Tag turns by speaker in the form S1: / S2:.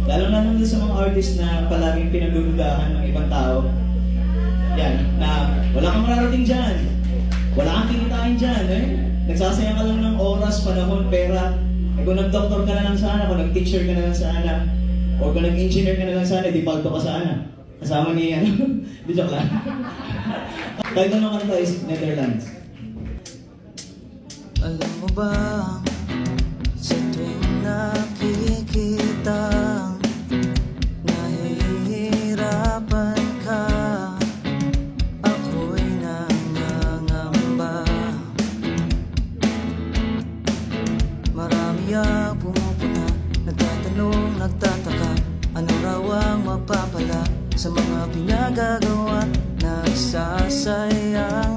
S1: Lalo na nung sa mga artist na palaging pinagdududahan ng ibang tao. Yan, na wala kang mararating dyan. Wala kang kikitain dyan, eh. Nagsasayang ka lang ng oras, panahon, pera. Eh kung nag-doctor ka na lang sana, kung nag-teacher ka na lang sana, o kung nag-engineer ka na lang sana, di palto ka sana. Kasama ni, di joke lang. Kahit anong kanta is Netherlands.
S2: Alam mo ba, sa tuwing nakikita, nahihirapan ka, ako'y nangangamba. Marami ang pumupuna, nagtatanong, nagtataka, ano raw ang mapapala sa mga pinagagawa, nagsasayang